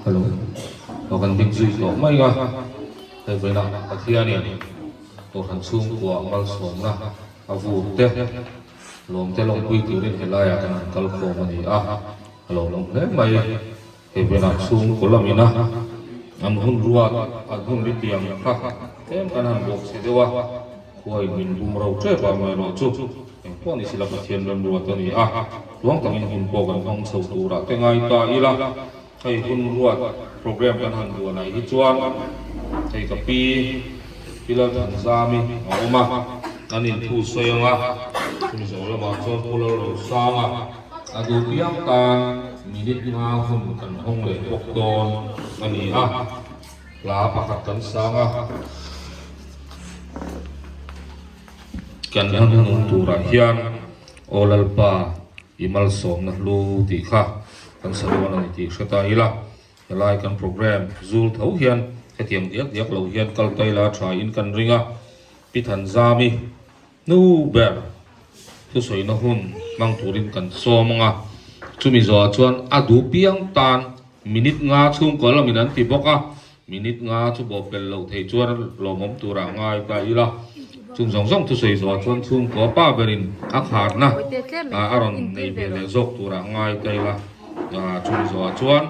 Hello. Kan big zui ko mai ga. Thai vai na pathia ni. To han chung ko mal som na. Avu te. Lom te long pui ti rin helaya kan kal ko mani a. Hello long le mai. Thai vai na chung ko lamina. Am hun ruwa ad hun ri tiam kha. Em kan han bok se dewa. Khoi min bum rau tre pa mai ro chu. Ko ni sila pathian ram ruwa to ni a. Luang tangin hun po kan ong chau tu ra te ngai ta ila. Thai hun ruwa program kan han ruwa nai hi chuan. Thai ka pi pila kan zami oma kanin thu soyanga. Kuni so la ma chon pula ro sama. Adu piam ta minit nga hun kan hong le ok don ani a. La pakat kan sanga. Kan han hun tu ra hian olal pa imal som na lu ti kha kan salwa na ti shata ila lai kan program zul thau hian hetiam diak lo hian kal tai la tha in kan ringa pithan zami nu ber tu soi na hun mang turin kan somanga chumi zo chuan adu piang tan minute nga chung ko la minan ti boka minute nga chu bo pel lo thei chuan lo mom tura ngai ka ila chung zong tu soi zo chuan chung ko pa berin a khar na aron nei be le zok tura ngai kai la chung zo chuan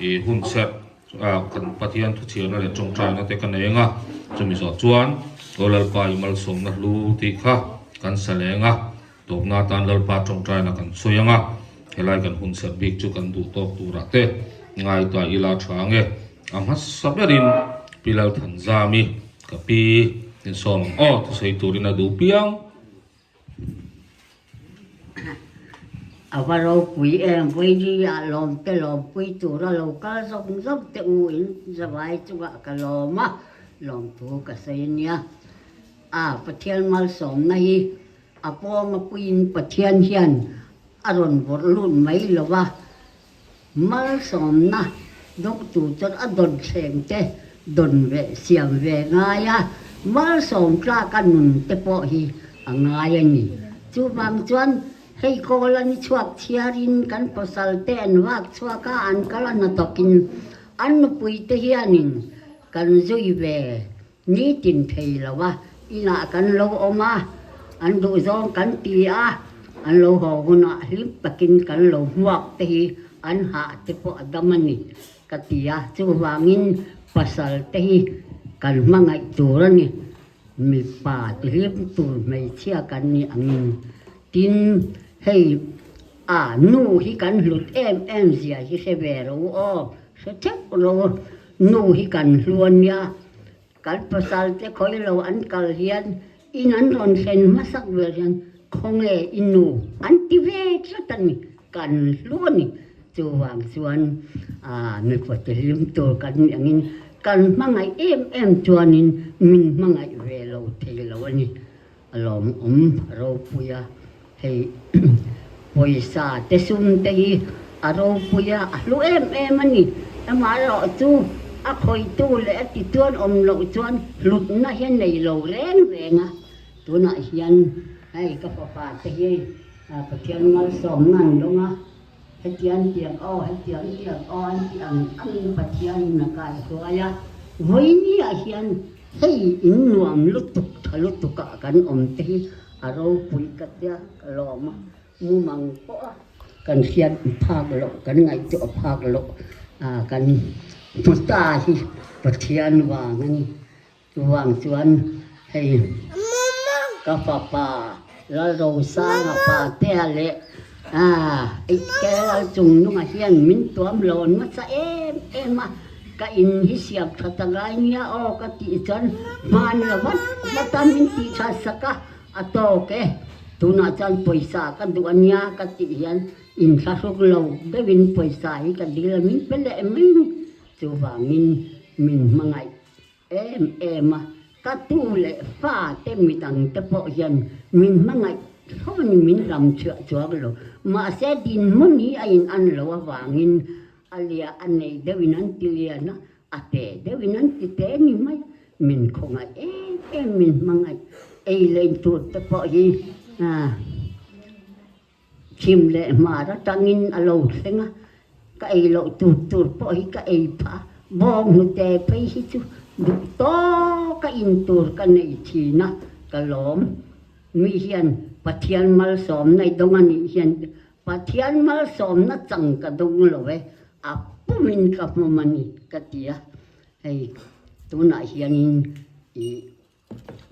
e hun set kan pathian thu thiana le chung trai na te kan enga chumi zo chuan golal pa imal som na lu ti kha kan salenga tok na tan lal pa chung trai na kan soyanga helai kan hun set big chu kan du tok tura te ngai ta ila thange amha saberin pilal than zami kapi in som tu sei turin adu piang avaro pui pui di alom te lom pui tu ra lo ka zong te uin zawai chu ga ka loma lom tu ka sainia pathian mal som na hi apo ma puin pathian hian aron vor lun mai lowa mal som na dok tu chon adon seng te don ve siam ve ngaya mal som tra kan nun te po hi angaya ni chu bang chuan hei ko lan chuak thiarin kan pasal te an wak chuaka an kala na tokin an pui te hianin kan zui ve ni tin thei lawa ina kan lo oma an du zong kan ti a an lo ho guna hlim takin kan lo huak te hi an ha te po adamani katia chu wangin pasal te hi kan mangai turani mi pa te hlim tur mai chia kan ni angin tin hei nu hi kan hlut em zia hi se vero se thek lo nu hi kan hluan ya kan pasal te khoi lo an kal hian in an ron sen masak verian khonge inu an ti ve chatani kan hluani chu wang chuan mi po te lim to kan angin kan mangai em chuanin min mangai ve lo thei lo ani alom ro puya hei poisa te sum te hi aro puya lu em ani ama ro chu a khoi tu le ti tuan lo chuan lut na hian nei lo reng renga tu na hian ai ka pa te hi pathian mal som nan longa hetian tiang hetian tiang an tiang pathian na kai soaya voi ni a hian hei in nuam lutuk thalutuk kan te hi aro pui katya kaloma mu mang po kan hian phak lo kan ngai to phak lo kan puta hi pathian wangani wang chuan hei ka pa la ro sa nga pa te le ai ke la chung nu nga hian min tuam lon ma sa em ka in hi siap thatangai nia ka ti chan man lawan matan min ti tha saka atoke tuna chan poisa ka duania ka ti hian in sasuk lo devin poisa hi ka dil min pele min chu wangin min mangai em ka tu le fa te mi tang te po hian min mangai thon min ram chua chua lo ma se din muni ain an lo wangin alia anei devin an tiliana ate devin an ti te ni mai min khonga min mangai lên tuột te po hi chim le ma ra tangin alo senga ka ai lo tu po hi ka ai pa bong nu te pe hi chu du to ka in tur ka nei thi na ka lom mi hian pathian mal som nei dong ani hian pathian mal som na chang ka dong lo ve a pumin ka mani ka tia ai tu na hian i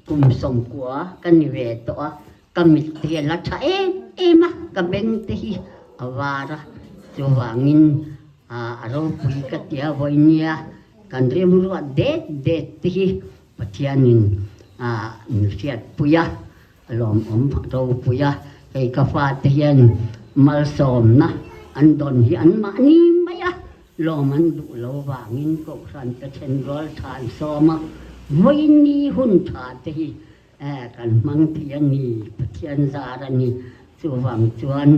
kum som kwa kan ni ve to ka mi te la tha ma ka beng te hi awara chu wangin aro pui ka tia voinia kan rem ru de te hi pathianin nu siat puya lom ro puya kai ka fa te hian mal som na an don hi an ma ni maya lom an du lo wangin ko ran ka chen rol than soma voini hun tha te hi kan mang thian ni pathian zarani chu wang chuan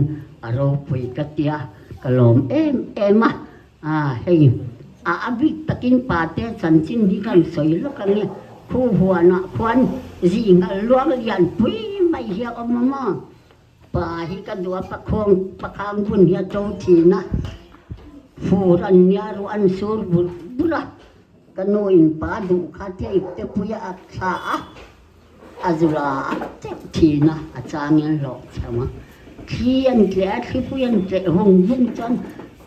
aro pui ka tia ka lom em hei abik takin pa te chan chin hi kan soi lo kan ni khu huana khwan ji ngal luang lian pui mai hi omama pa hi ka dua pa khang bun hi to thi na fu ran nya ru an sur bura kanoin pa du kha te te puya akha azura te thi na achangin lo chama khian tle khi puyan te hong bung chan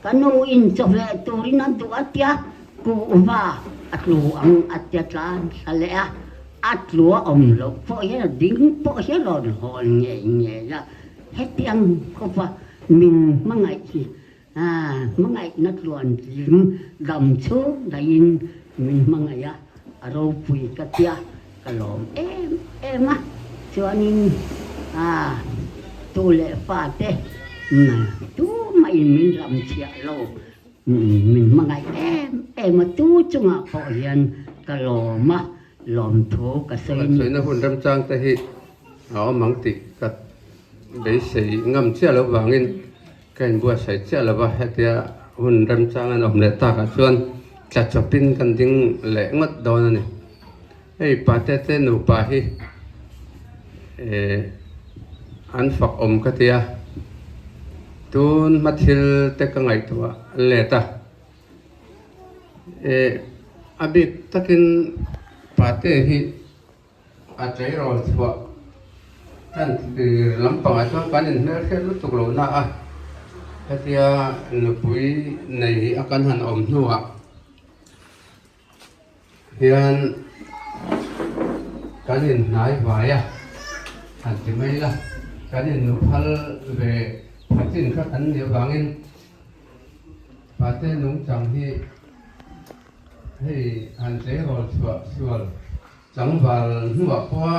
kanoin chove turina du atia ku wa atlu ang atia tlan salea atlu om lo po ye ding po ye lo hol nge ya hetiang ko pa min mangai chi mangai nat luan lim dam chu dain min mangaya aro pui ka tia kalom em chuanin tu le fa te tu mai min lam chia lo min mangai em tu chunga ko hian kaloma lom tho ka sein na hun ram chang te hi mang ti ka be sei ngam chia lo wangin kan bua sai chia lo ba hatia hun ram chang an om le ta ka chuan tla chopin kan ding le ngot don ani ei pa te nu pa hi an fak om ka tia tun mathil te ka ngai tua le ta abik takin pa te hi a chei rol chua kan lampang a chuan kanin mer khe lu tuk lo na hatia nu pui nei akan han om hnuwa hian kanin nai vaya han ti mai la kanin nu phal ve phatin kha kan ne wangin pate nung chang hi hei han te rol chua sual chang wal hnuwa kwa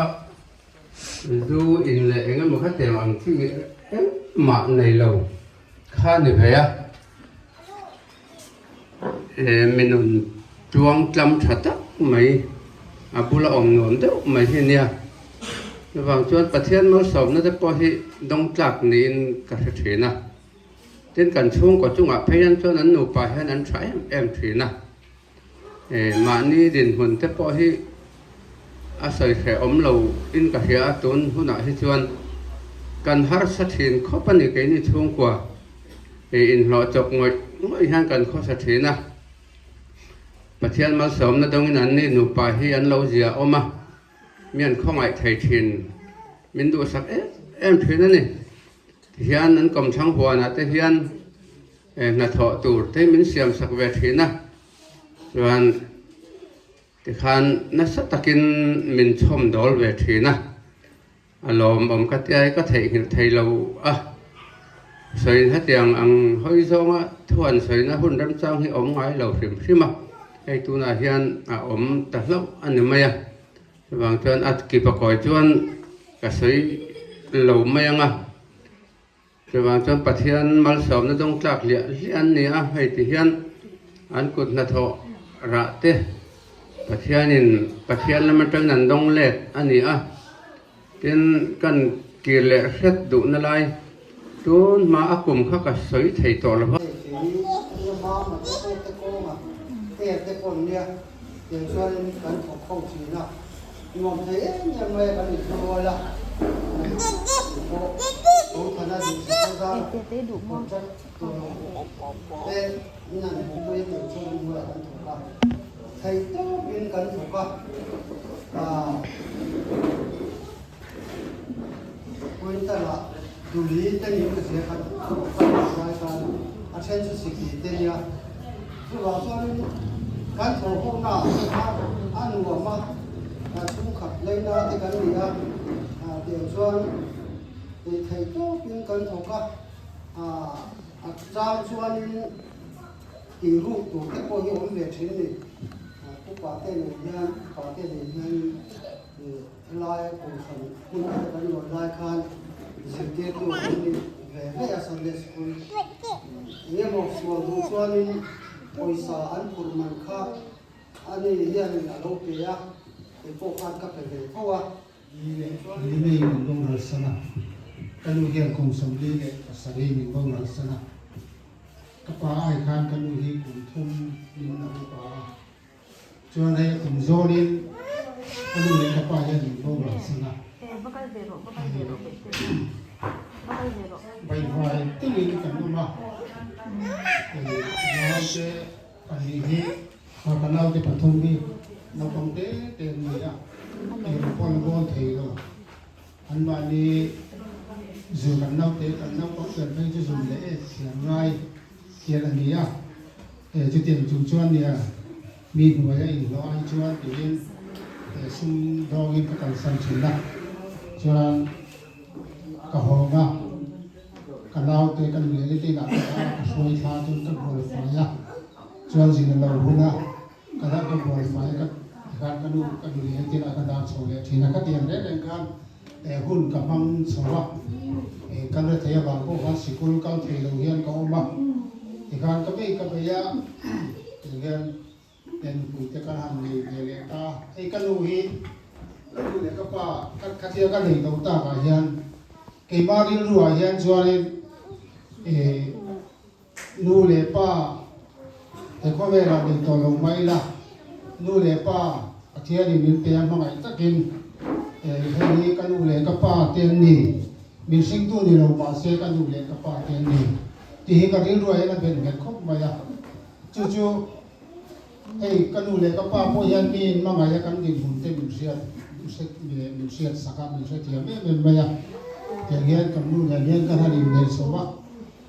du in le engam kha te ang thi ma nei lo kha ni bheya minun chuang tlam thata mai abula om nom de mai hi nia wang chuan pathian mo som na te po hi dong tlak nin ka thina tin kan chung ko chunga pheyan chuan an nu pa hian an thai em thina ma ni din hun te po hi a soi khe om lo in ka hia tun huna hi chuan kan har sa thin khopani ke ni chung kwa in lo chok ngoi han kan kho sa thina pathian mal som na dong in an ni nu pa hi an lo zia oma mian khongai thai thin min du sak em thina ni hian an kom thang huana te hian na tho tur te min siam sak ve thina chuan ti khan na sa takin min chom dol ve thina alom om ka tiai ka thei lo soi hatiang ang hoi zonga thuan soi na hun ram chang hi om ngai lo hrim ei tu na hian om ta hlo ani maya wang chuan at ki pa koi chuan ka soi lo mayanga wang chuan pathian mal som na dong tlak lian ni hei ti hian an kut na tho ra te pathian lamatang nan dong let ani tin kan ki le hret du na lai tun ma akum kha ka soi thei to la ba te kon nia yang chuan kan khong chi na ngom thấy em nhà mày kan ni thua la สิโกโอ้ธนาดิสิโกซาผมจะตัวเป็นนั่นผมไม่ได้ช่วยดูแลกันถูกป่ะใครต้องเป็นกันถูกป่ะคนแต่ละดูดีแต่นี่ก็เสียกันรายการอาเช่นสุขีเดียคือว่าส่วนการโทรพวกน่ะอันหัวมาชุ่มขับเลยนะที่กันนี่นะเดี๋ยวส่วนไทยก็เป็นกันถูกป่ะเจ้าส่วนตีรูปตัวที่พอที่ผมเรียนชิ้นนี่ผู้ป่าเต้นยันป่าเต้นยันลายผู้สันคุณอาจจะเป็นลายคานสิ่งที่ตัวนี้เวลาสันเดสคุณเนี่ยบอกส่วนส่วนนี้โอยสาอันผู้มันข้าอันนี้เรื่องเราเปียเป็นพวกอันกับเป็นเพราะว่านี่ไม่มีลงรัศนะกันลูกยังคงสมดีเลยสรีมีลงรัศนะกป้าไอ้คานกันลูกที่กุมทุ่มนินนับป้าจนให้กุมโซนินกันลูกเลยกป้ายังมีลงรัศนะใบไฟที่มีกันนู่นมาเราจะอันนี้มากันเราจะปฐมดีเราต้องเต้นนี่อ่ะคนคนไทยเราอันวันนี้จู่กันเราเต้นเราต้องเกิดเป็นจู่เลยเสียงไรเสียงอันนี้อ่ะจุดเด่นจุดชวนเนี่ยมีหัวใจอีกร้อยชวนตีนซุ่มดอกินกันสันชินละชวนกระหองอ่ะกันเราเต้นกันเหนื่อยที่หนักสวยชาจนกันปวดฟันอ่ะชวนสิ่งเราหุ่นอ่ะกันแล้วก็ปวดฟันกันการกระดูกเลี้ยงที่เรากระดาษโซ่เนี่ยที่นักเรียนได้เรียนกันแต่หุ่นกับมังสวะการเรียนบางพวกว่าสิคุณเขาเที่ยวเรียนก็มาที่การก็ไม่กับยาเรียนเป็นผู้ที่การทำดีเรียนตากันรู้ฮีรู้เนี่ยก็ป่าคัดเทียกันเองต้องตากันยันเกี่ยมาเรียนรู้ยันส่วนรู้เลยป่าแต่ก็เวลาเดินต่อลงไม่ละรู้เลยป่าเที่ยวนี่มีเตียงมาไงตะกินให้นี้กันดูเลยกับป้าเตียงนี่มีสิ่งตัวนี้เรามาเสียกันดูเลยกับป้าเตียงนี่ที่กันเรียนรู้ให้มันเป็นเงินครบมาอ่ะจู่ๆให้กันดูเลยกับป้าพอยันมีมาไงกันดินหุ่นเต็มเสียมีเสียสักการมีเสียเทียมไม่เป็นมาอ่ะอย่างเงี้ยกันดูอย่างเงี้ยกันให้ดินเดินสมะ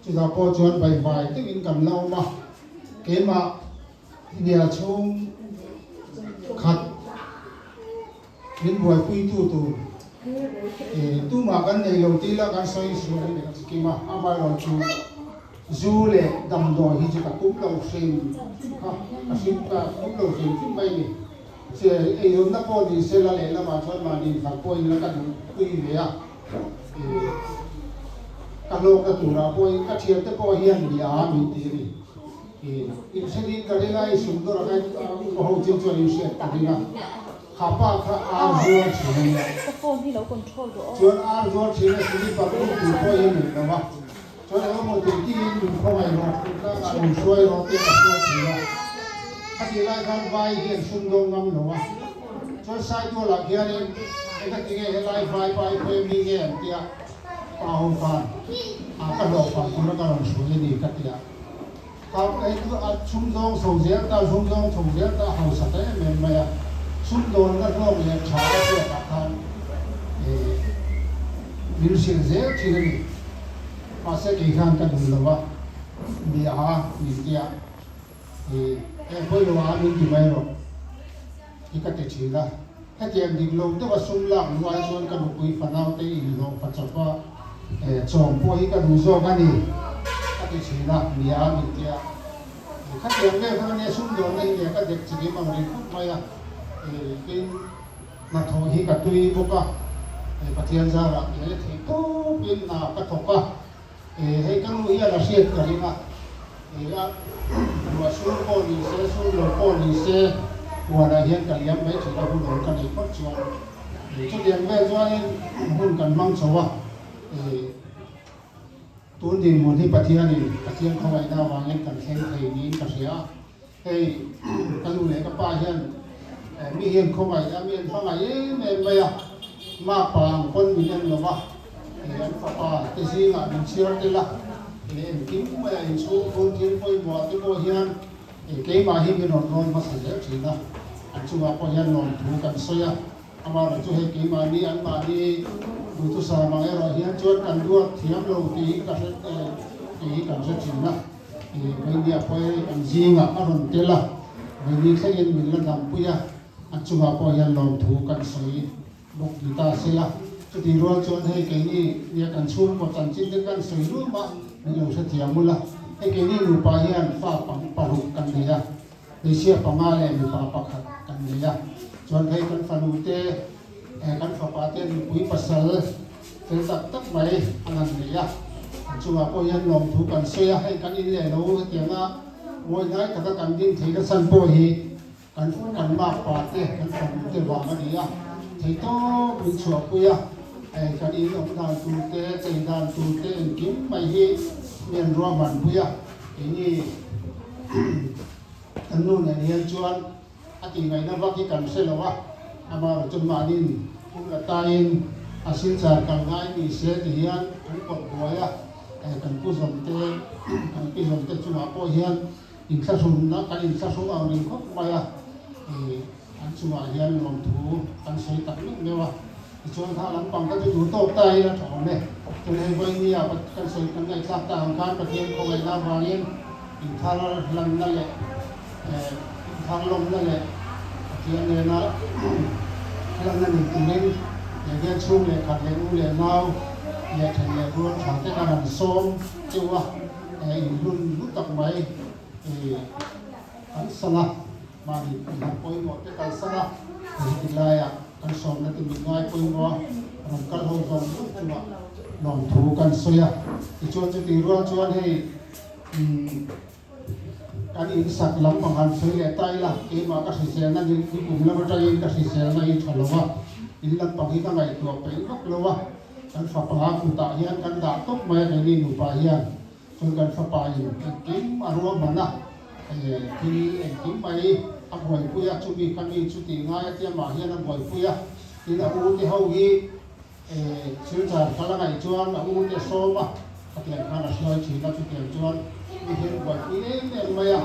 จู่ๆพอชวนไปที่กินกันเล่ามาเกมาเนี่ยช่วงขัดมินบวยปุยตู้มากันในโลตีละกันสวยสวยเนี่ยสกิมาอาบายเราจูเล่ดำดอยที่จะกุบเราเซ็งค่ะอาศิบกับกุบเราเซ็งที่ไม่เนี่ยเสียยมนักบอลดีเซลเล่ละมาชวนมาดีฝักปอยแล้วกันคุยเลยอ่ะกันโลกกันตัวเราปอยกันเชียร์แต่ปอยยังดีอามีตีนี่อินเสดินกันเลยไอ้สุดตัวอะไรก็เขาจริงๆอินเสดินกันเลยข้าพเจ้าอาร์จวร์ชินจวนอาร์จวร์ชินสิ่งที่ปฏิบัติอยู่ก็ยังเหมือนกันว่าจวนเราหมดที่อยู่เข้าไปรอแล้วการช่วยรอเกี่ยวกับตัวชินถ้าที่รายการไฟเห็นสุ่มดงงำหนูว่าจวนสายตัวหลักเฮียนี่ไอ้ที่เงี้ยไล่ไฟไปเพื่อมีเงี้ยเดียป่าหุ่นฟันกระโดดฟันคนละกระโดดช่วยนี่กันเดียครับไอ้ตัวสุ่มดงส่งเสียงตาสุ่มดงส่งเสียงตาเห่าสัตว์ได้เหมือนไหมอ่ะสุ่มโดนก็ต้องเรียนช้าเพื่อกับทางมิวสิกเซ่ที่นี่มาเสกอีกครั้งกันดูแล้วว่ามีมีเดียพอรู้ว่ามีกี่ใบหรอกที่ก็จะชี้ละถ้าเจียมดิ่งลงแต่ว่าสุ่มหลังไว้ส่วนกันบุยฝันเอาแต่อีลงฝันจับว่าจอมพวกที่กันดูโซ่กันนี่ก็จะชี้ละมีมีเดียถ้าเจียมเนี่ยเพราะเนี่ยสุ่มโดนเนี่ยก็เด็กจีมันเรียนพูดไม่ละเป็นนักท่องเที่ยวกับตุยพวกก็ประเทศจาระเนี่ยที่ก็เป็นนักท่องก็ให้กันรู้อย่างละเอียดกันนะว่าสุโขทัยเสียสุโขทัยเสียว่าเราเห็นกันยังไม่ถึงเราพูดกันอีกคนชวนจุดเด่นแม่ชวนหุ่นกันมั่งสวะตัวนี้มันที่ประเทศนี้ประเทศเขาไว้หน้าวางเงินกันแข่งไทยนี้กับเสียให้กันรู้เลยกับป้าเห็นมีเห็นเขาไว้มีเห็นเขาไว้ไม่มาปางคนมีเงินหรอวะ en fa pa te singa min chiar te la en kim ma in chu kon thil poi mo te ko hian ke ma hi min non ma sa le thina an chu wa ko hian non thu kan soya ama ra chu he ke ma ni an ma ni bu tu sa ma e ro hian chuan kan du thiam lo ti ka se kan se thina mai ni a poi an jinga aron te la mai ni khain min la dam puya an chu wa ko hian non thu kan soi bok ni ta se la chu ti ro chuan he ke ni ya kan chum ko tan chin te kan soi lu ma ni lo se thiam mula he ke ni lu pa hian fa pang pa ru kan ni ya ni sia pa ma le lu pa pa khat kan ni ya chuan he kan fa lu te kan fa pa te lu pui pasal te tak tak mai anan ni ya chu wa ko hian lom thu kan se ya he kan in le lo tianga moi nai ka kan din thei ka san po hi kan ma pa te kan fa te wa ma ni ya thei to min chua pu ya kan in om dan tu te chei dan tu te kim mai hi mian ro man pu ya ini kan nu ne hian chuan ati ngai na wa ki kan se lo wa ama chun ma din pu la ta in asin cha kan ngai ni se ti hian kan ko bo ya kan pu som te chu ma po hian in sa sum na kan in sa sum au rin khop ma ya an chu ma hian lom thu kan sei tak ni me wa chuan tha lam pang ka chu to tai la thom ne chu nei voi ni ya kan sei kan ngai sa ta ang kan pathian ko ngai na wa rin in thar lan na le thar lom na le pathian ne na lan na ni tu nen ya ge chu le khat le u le nau ya than le ruan tha te ka ran som chu wa in lun lu tak mai an sana ma ni kan poi mo te kan sana ti la ya kan som na ti mi ngai poi mo ran kal ho som chu wa non thu kan soya ti chuan chu ti ro chuan hei kan in sak lam pang han soi le tai la ke ma ka si se na ni kum la ba ta in ka si se na i thalo wa in lam pang hi ka ngai tu pe lok lo wa kan fa pa ku ta hian kan da tok mai ka ni nu pa hian chuan kan fa pa in kim a ro ma na thì kim mai a boi pu ya chu bi kan ni chu ti nga ya tia ma hian a boi pu ya in a u ti ho hi chil cha kala ngai chuan a u ti so ma a tian khan a sloi chi na chu tian chuan ni hian boi pu ne ma ya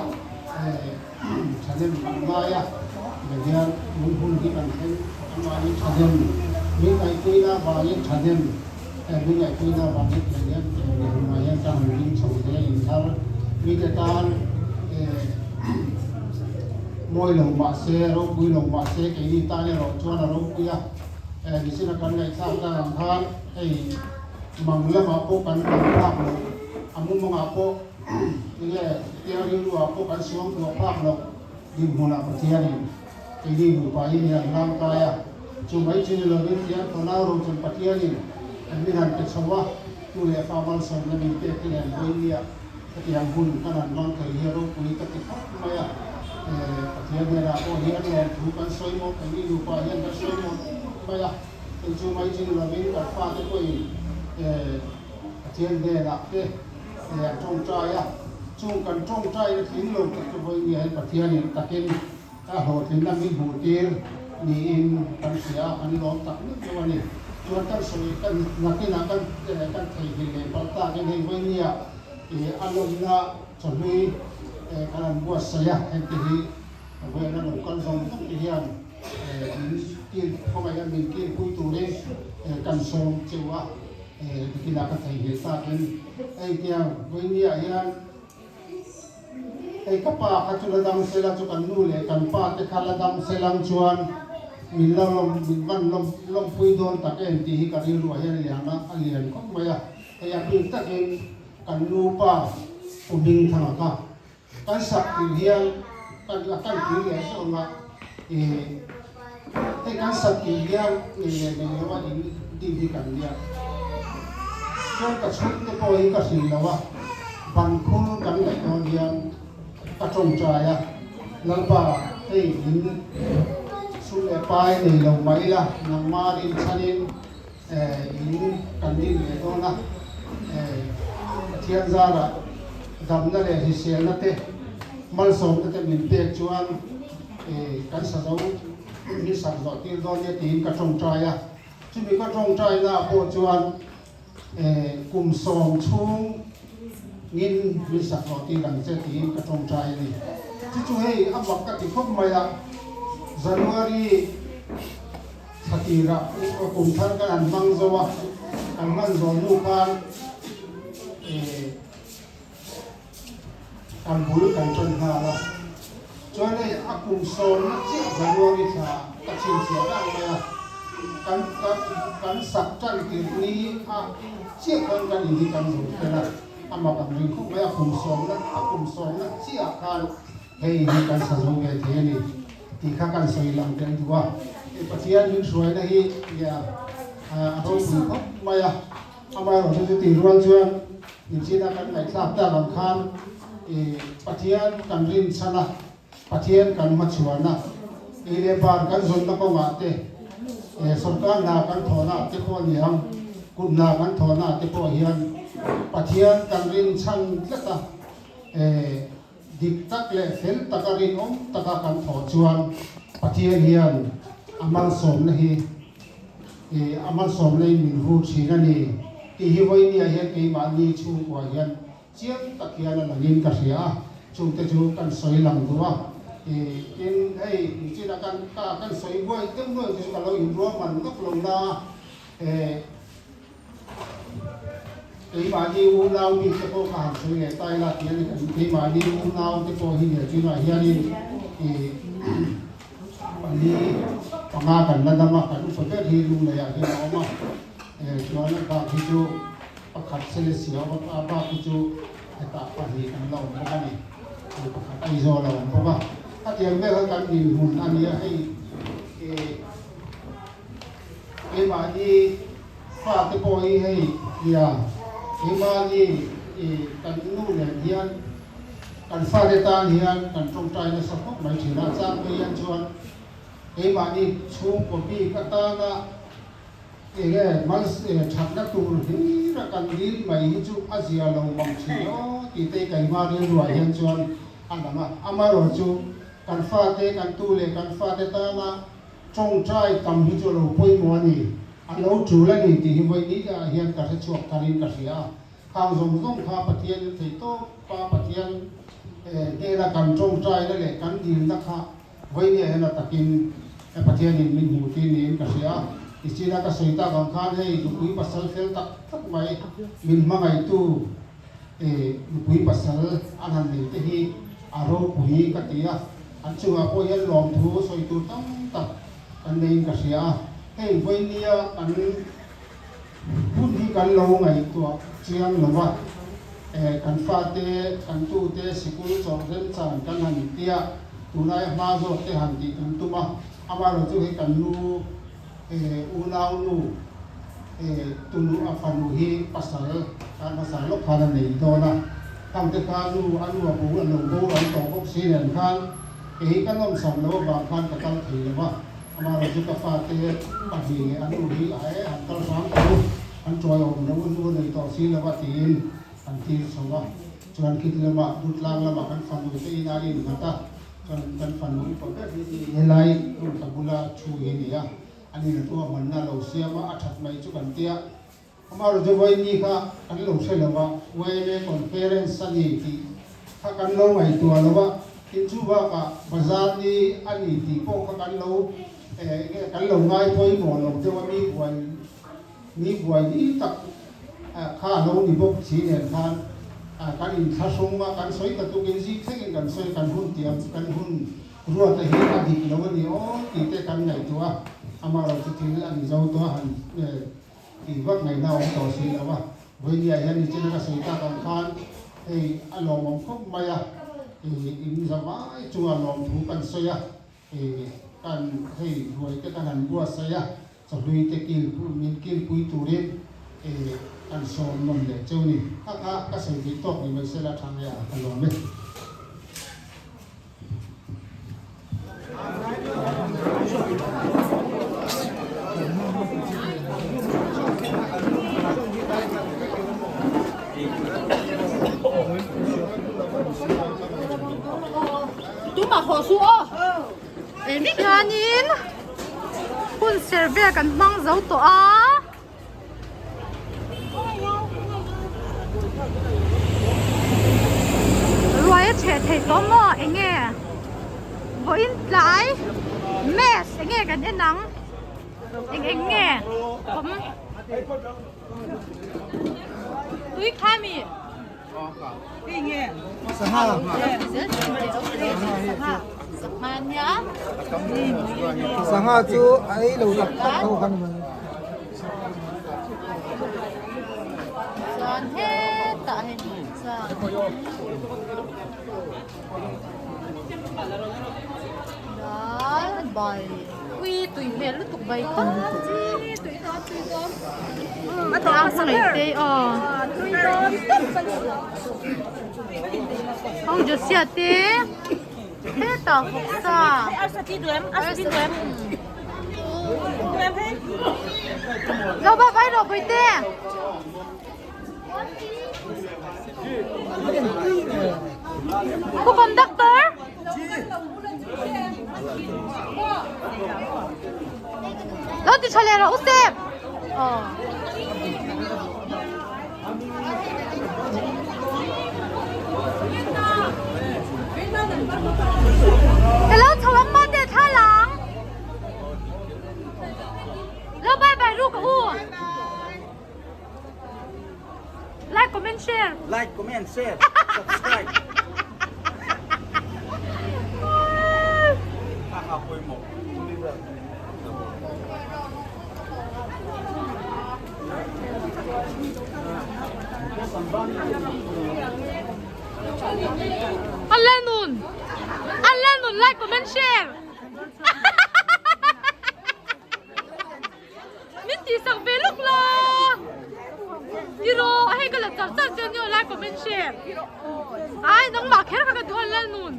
chanem ma ya le hian mun hun hi kan hen ma ni chanem mi kai pu na ba yin chanem mi ngai pu na ba ni le hian ma ya ta hu rin chou de in thar mi te tan moi lo ma se ro pui lo ma se ke ni ta le ro chuan ro pu ya ni sin kan ngai sa ta ram khan ei mang la ma po kan phak lo amu ma po ni le tia ri lu po kan siong lo phak lo di mo na pa tia ni ke ni bu pa yin ya lam ka ya chu mai chi lo ni tia ko na ro chen pa tia ni ni han te sawa tu le fa mal so na ni te ti le ni ya yang hun kanan non ke hero pui ka ti ma ya pathian ne ra ko hian lo thu kan soi mo kan ni lu pa hian ka soi mo ma ya tin chu mai chin la bin ka fa te ko in pathian ne ra te trong trai ya chung kan trong trai le thin lo ka tu voi ni hai pathian ni takin ta ho thin na mi hu tir ni in kan sia an lo tak ni ko ni chuan kan soi kan na ki na kan thei hi le pa ta ke nei voi ni ya alom na chami kanan buat saya enti we na lo kan som tok hian kin ko mai min kin pui tu le kan som chewa kila ka thai he sa ken ai tia we ni a hian ai ka pa ka chu la dam se la chu kan nu le kan pa te khala dam se lang chuan min la lom min ban lom pui don ta ken ti hi ka ri ru hian ya na alian ko mai a ya pin ta ken kan lupa ubing thang ka kan sak ti hian kan la kan ti le so ma kan sak ti hian ne wa in ti di kan dia so ka chut te po hi ka sin la wa ban khun kan le no hian ka chong cha ya lalpa ei in su le pai nei lo mai la nang ma din chanin in kan din le do na thian za la dam na le hi sel na te mal som te min pe chuan kan sa zo ni sa zo ti do ne tin ka chong trai ya chu mi ka chong trai na po chuan กลุ่มสองช่วงงินวิสักรอตีหลังเจตีกระจงใจนี่ที่ช่วยอับวักกติคบมาละJanuari satiraกลุ่มท่านกันมังโซวะกันมันโซนูกันกันบุรุกันจนหาละจนเลยอักลุ่มโซนนักเชี่ยวJanuariชาตัดสินเสียกันไปละกันสับจันกินนี้เชี่ยวกันอีกกันอยู่เป็นละอามากันริงคุ้มไม่อักลุ่มโซนนักเชี่ยวกันเฮ้ยกันสะสมเงินเท่านี้ที่ข้ากันสวยลำเดินดูว่าปัจจัยยิ่งสวยนะฮีอย่าเราดูเขาไม่อะอามาเราจะตีรวนชวนยิ่งที่นักการไหนทราบได้บางครั้งปัจจัยกันริมชนะปัจจัยกันมาชวนนะเรื่องบางกันส่วนนักว่าเตส่วนการนากันถอนะเจ้าพ่อเนี่ยกุนากันถอนะเจ้าพ่อเฮียนปัจจัยกันริมชันเล็กอะดิกตักเล่เฟลตักรินตักกันถอจวนปฏิเฮียนอามันสมนะฮีอามันสมเลยมินหูชีนันนี่ที่ฮิวัยนี่เฮียนที่มานีชูกว่าเฮียนเจียงตักเฮียนละยินกันเสียชูแต่ชูกันสวยหลังตัวกินให้จีนักกันสวยบ่อยเต็มเลยที่เราอยู่รวมมันก็ลงนาที่มาดีอูนาวมีเฉพาะการสวยใต้ละเฮียนที่มาดีอูนาวที่พอเฮียนจีน่าเฮียนวันนี้ปังอากันนั่นนะมากันสุดที่ลุงเลยอ่ะที่เรามาชวนนักการที่จูประคัดเซเลเซียว่าบ้าที่จูให้ตาปฏิกันเราเพราะว่านี่ประคัดไอโซเราเพราะว่าถ้าเทียมได้แล้วกันดินหุ่นอันนี้ให้มาดีฝากที่ปอยให้ยามาดีกันนู่นเนี่ยเฮียนกันฟาเดตานเฮียนกันตรงใจในสัพพะไม่ถือราชาเฮียนชวนมาดีชูปบีกตานะมันชักนักตูนี่รักันดีไม่จูอาเซียเราบังเชียวที่เตะกันมาเรียนรู้เฮียนชวนอันนั้นมาอามาโรจูกันฟาเตกันตูเลกันฟาเดตานะจงใจกำหิจูเราป่วยมัวนี่อันเราจูแล้วนี่ที่ฮิวันนี้จะเฮียนกันชวกทารินกันเสียข้าวสมต้องข้าปฏิญาณที่โตข้าปฏิญาณเกล้ากันจงใจนั่นแหละกันดีนักข้าวันนี้เห็นตะกินปฏิญาณมินหูที่นี่กันเสียอิจฉาก็สวยตาบางครั้งให้ลูกคุยภาษาเฟลตักไว้มินมาไงตู้ลูกคุยภาษาอันนั้นนี่ที่อารมณ์คุยกันตีนะอันช่วงพอยันลองทูสวยตัวตั้งตักอันนี้กันเสียให้วันนี้อันพูดที่กันเราไงตัวเชียงหรือว่ากันฟาเตกันตูเตสิกุลจอมเส้นจานกันหันเตียตุนายมาโจเตหันดีกันตุมาอามาเราจะให้กันนูอูนาวนูตุนูอาฟันูฮีภาษาการภาษาลบพานันนี่โดนะทำแต่การนูอันนูบูอันนูบูอันต่อพวกสีเหลืองข้างกันน้องสองแล้วบางข้างกระตั้งถือว่าอามาเราจะกฟาเตปัจจีอันนูฮีไอ้อันตระสามตัวอันจอยอมแล้วนู่นในต่อสีแล้วว่าตีนอันที่สองว่าจวนคิดเลยว่าบุตรลางแล้วว่ากันฟันดูที่นาดินกันตากันฟันดูประเภทที่เฮลัยรุ่นตะบุลาชูเฮนี่ยอันนี้ตัวมันน่าเราเสียมาอัดไม่จุกันเตี้ยอามาเราจะไว้นี่ค่ะอันนี้เราเชื่อว่าไว้ในคนเพเรนสันนี่ที่ถ้ากันเราไว้ตัวแล้วว่าคิดว่ากับบาซาร์นี่อันนี้ที่พวกกันเราง่ายพอยหมอเราจะว่ามีบวยนี่ตักข้าเรานี่พวกสีเหลืองข้างการอินทศงว่าการสวยกับตัวเองสิเส้นกันสวยกันหุ่นเตียมกันหุ่นรัวแต่เห็นอดีตแล้ววันนี้โอ้ตีแต่กันไหนตัวอามาเราจะทิ้งอันนี้เราตัวหันตีว่าไงเราต่อสีแล้วว่าวันนี้ยันนี่เจ้าก็สวยตากันข้างอารมณ์ของมายาอินสบายจัวลองถูกันสวยกันให้รวยก็กันบัวสวยสดุยตะกิลมีกิลปุยตูเรนอันสอนนนเลยเจ้านี่ถ้าก็สิ่งที่ตกนี่ไม่ใช่ละทางยาตลอดเลยตู้มาขอสู้นี่งานนี้คุณเซอร์เวย์กันมั่งเจ้าตัว เฉเทโตโมเอเงบ่อินหลายแมสเอเงกันเนี่ยหนังเอเงผมตุ้ยค่ามีSahanya Saha chu ai lo tak tak ho kan ma San he ta he sa Dal bai Ui tui me lu tuk bai ta chi tui to Ma ta sa le te tui to Ông just sia te Thế tao học sao? Ăn sao đi đuổi em. Đâu ba bay rồi bây tê. Cô conductor? Đâu đi chơi rồi, Usep. Hello, chào ông bạn để tha lắng. Hello, bye bye, Ruka U. Like, comment, share. like comment share subscribe ha koi mo Lennon, like, comment, share. Minti sang velok la. Iro, hay ka la chap chen yo like, comment, share. Ai nang ma kher ka du Lennon.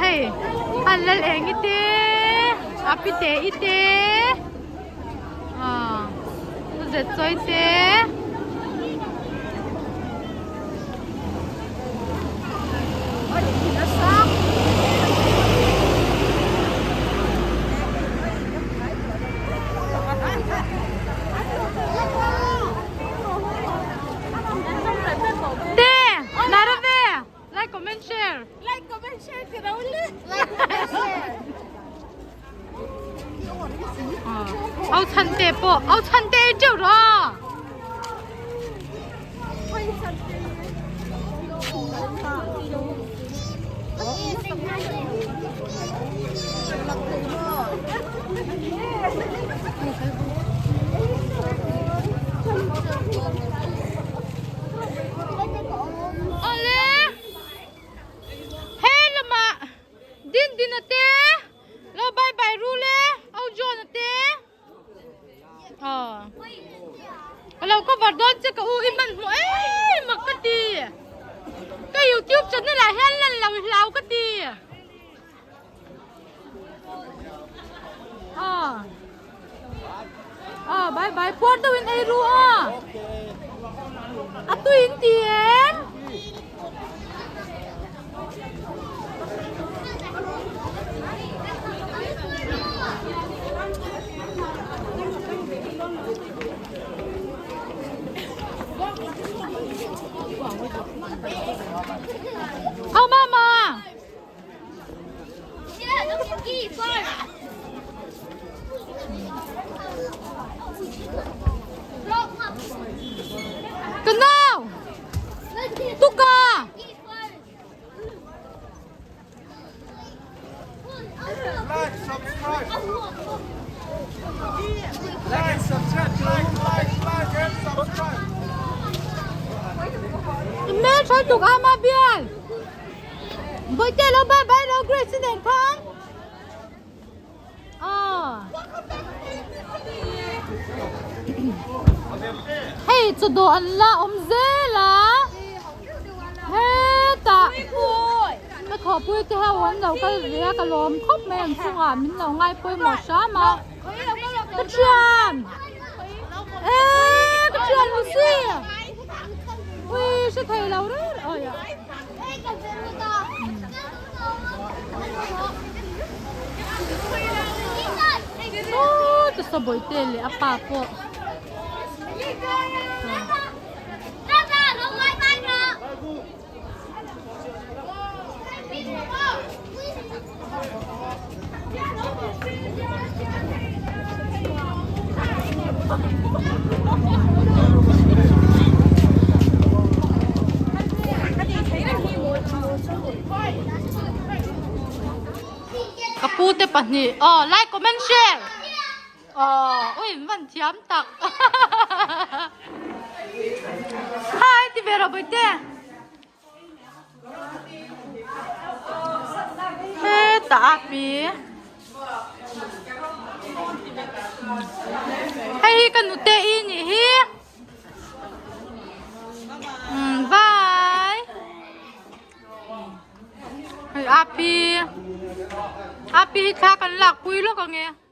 Hey, lel eng ite. Apite ite. Zet choi te. Like, comment, share. Like, comment, share. Like, comment, share. Ao chan te po. Ao chan te jiu ro. Din ate lo bye bye rule au jon ate lo ko vardon che ka u iman mo makati ka YouTube channel la hen lan law ka ti bye bye por the win ai ru atu in tien Oh, Mama! Yeah, don't forget first. Genau! Tuka! like subscribe like subscribe like and subscribe Mẹ cho tục ama biên. Với tên nó bye bye nó great xin đèn không? Hey, cho đồ ăn là dê là. Hey, ta. Mà khó bùi thì hao vấn đầu cái gì cái lồm khóc mẹ em xuống mình nào ngay bùi một xá mà. Cái chuyện. Cái chuyện một gì? Ui, sẽ thầy lâu đấy. Tôi sabay tele, apa po. กระปูเตปะนี่ไลค์คอมเมนต์แชร์อุ้ยมันเทียมตัก Hi, ti vero poi te? Tapi. Hey, kan ute ini hi. Bye. Hey, api. Api ka kan lak pui lo ka nge.